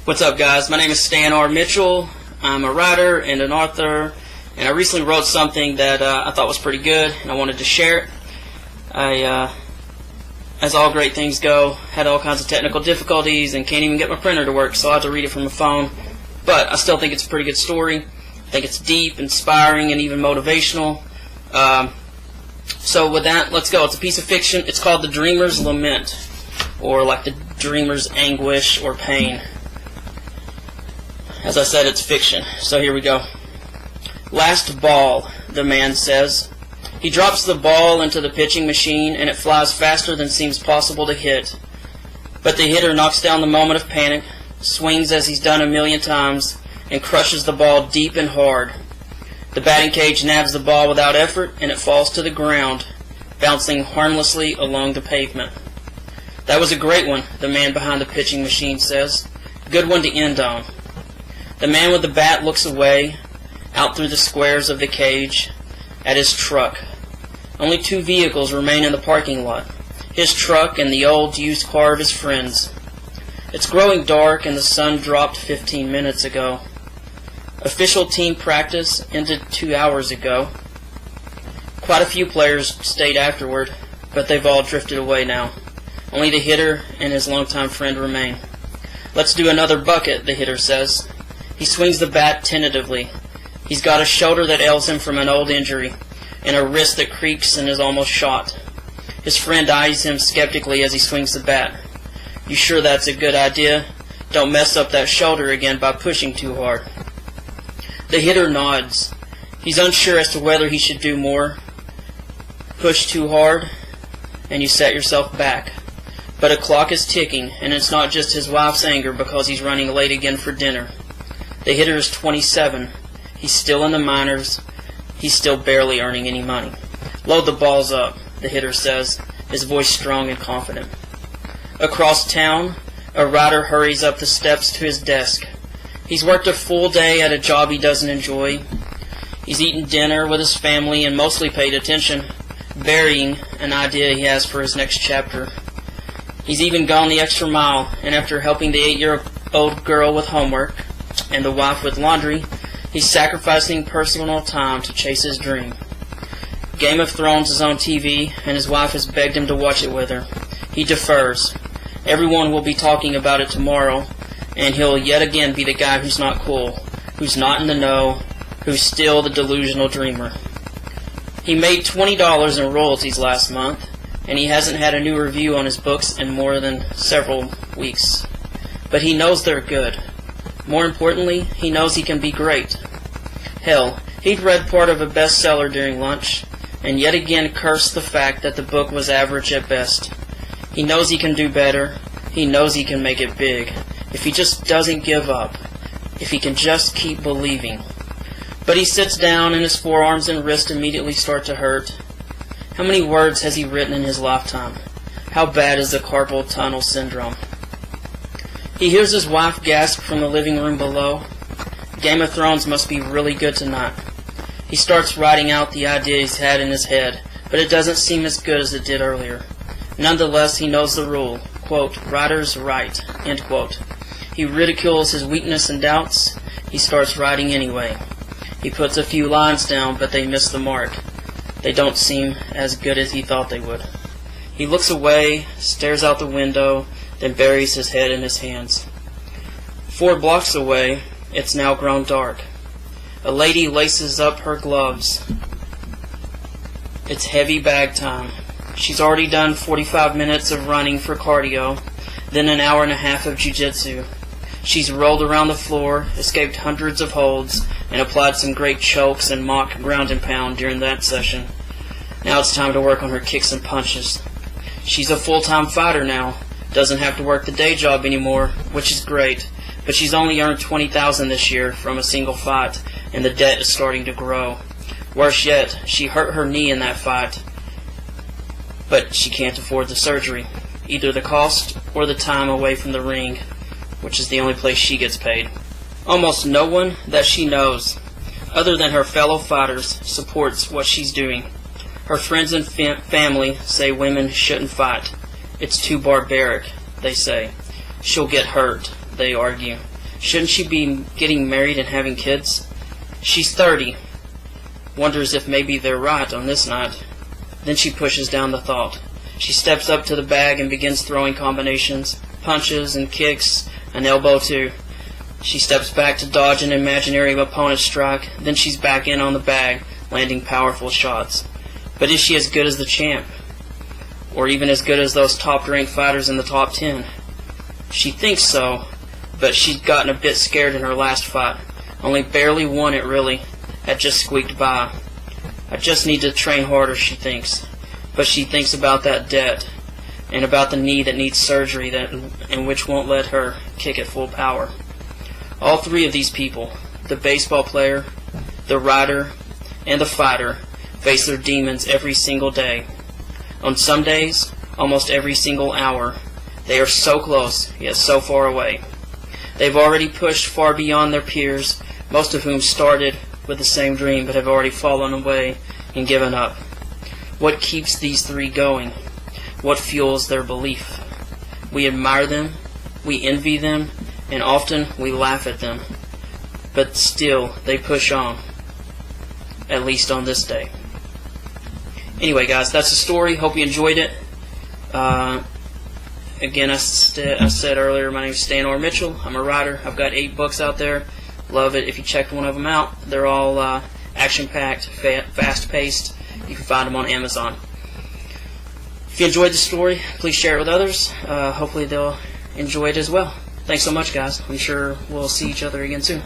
What's up, guys? My name is Stan R. Mitchell. I'm a writer and an author, and I recently wrote something that I thought was pretty good, and I wanted to share it. As all great things go, had all kinds of technical difficulties and can't even get my printer to work, so I have to read it from the phone. But I still think it's a pretty good story. I think it's deep, inspiring, and even motivational. So with that, let's go. It's a piece of fiction. It's called The Dreamer's Lament, or like the dreamer's anguish or pain. As I said, it's fiction, so here we go. Last ball, the man says. He drops the ball into the pitching machine, and it flies faster than seems possible to hit. But the hitter knocks down the moment of panic, swings as he's done a million times, and crushes the ball deep and hard. The batting cage nabs the ball without effort, and it falls to the ground, bouncing harmlessly along the pavement. That was a great one, the man behind the pitching machine says. Good one to end on. The man with the bat looks away, out through the squares of the cage, at his truck. Only two vehicles remain in the parking lot, his truck and the old used car of his friends. It's growing dark and the sun dropped 15 minutes ago. Official team practice ended 2 hours ago. Quite a few players stayed afterward, but they've all drifted away now. Only the hitter and his longtime friend remain. Let's do another bucket, the hitter says. He swings the bat tentatively. He's got a shoulder that ails him from an old injury, and a wrist that creaks and is almost shot. His friend eyes him skeptically as he swings the bat. You sure that's a good idea? Don't mess up that shoulder again by pushing too hard. The hitter nods. He's unsure as to whether he should do more. Push too hard, and you set yourself back. But a clock is ticking, and it's not just his wife's anger because he's running late again for dinner. The hitter is 27. He's still in the minors. He's still barely earning any money. Load the balls up, the hitter says, his voice strong and confident. Across town, a rider hurries up the steps to his desk. He's worked a full day at a job he doesn't enjoy. He's eaten dinner with his family and mostly paid attention, burying an idea he has for his next chapter. He's even gone the extra mile, and after helping the 8-year-old girl with homework and the wife with laundry, he's sacrificing personal time to chase his dream. Game of Thrones is on TV, and his wife has begged him to watch it with her. He defers. Everyone will be talking about it tomorrow, and he'll yet again be the guy who's not cool, who's not in the know, who's still the delusional dreamer. He made $20 in royalties last month, and he hasn't had a new review on his books in more than several weeks. But he knows they're good. More importantly, he knows he can be great. Hell, he'd read part of a bestseller during lunch, and yet again cursed the fact that the book was average at best. He knows he can do better. He knows he can make it big. If he just doesn't give up. If he can just keep believing. But he sits down and his forearms and wrists immediately start to hurt. How many words has he written in his lifetime? How bad is the carpal tunnel syndrome? He hears his wife gasp from the living room below. Game of Thrones must be really good tonight. He starts writing out the idea he's had in his head, but it doesn't seem as good as it did earlier. Nonetheless, he knows the rule, quote, writers write, end quote. He ridicules his weakness and doubts. He starts writing anyway. He puts a few lines down, but they miss the mark. They don't seem as good as he thought they would. He looks away, stares out the window, then buries his head in his hands. 4 blocks away, it's now grown dark. A lady laces up her gloves. It's heavy bag time. She's already done 45 minutes of running for cardio, then an hour and a half of jiu-jitsu. She's rolled around the floor, escaped hundreds of holds, and applied some great chokes and mock ground and pound during that session. Now it's time to work on her kicks and punches. She's a full-time fighter now. Doesn't have to work the day job anymore, which is great, but she's only earned $20,000 this year from a single fight, and the debt is starting to grow. Worse yet, she hurt her knee in that fight, but she can't afford the surgery, either the cost or the time away from the ring, which is the only place she gets paid. Almost no one that she knows, other than her fellow fighters, supports what she's doing. Her friends and family say women shouldn't fight. It's too barbaric, they say. She'll get hurt, they argue. Shouldn't she be getting married and having kids? She's 30. Wonders if maybe they're right on this night. Then she pushes down the thought. She steps up to the bag and begins throwing combinations, punches and kicks, an elbow too. She steps back to dodge an imaginary opponent's strike. Then she's back in on the bag, landing powerful shots. But is she as good as the champ? Or even as good as those top-ranked fighters in the top 10? She thinks so, but she'd gotten a bit scared in her last fight. Only barely won it, really. Had just squeaked by. I just need to train harder, she thinks. But she thinks about that debt, and about the knee that needs surgery and which won't let her kick at full power. All three of these people, the baseball player, the writer, and the fighter, face their demons every single day. On some days, almost every single hour. They are so close, yet so far away. They've already pushed far beyond their peers, most of whom started with the same dream but have already fallen away and given up. What keeps these three going? What fuels their belief? We admire them, we envy them, and often we laugh at them. But still, they push on, at least on this day. Anyway, guys, that's the story. Hope you enjoyed it. Again, I said earlier, my name is Stan Orr Mitchell. I'm a writer. I've got 8 books out there. Love it if you check one of them out. They're all action-packed, fast-paced. You can find them on Amazon. If you enjoyed the story, please share it with others. Hopefully they'll enjoy it as well. Thanks so much, guys. I'm sure we'll see each other again soon.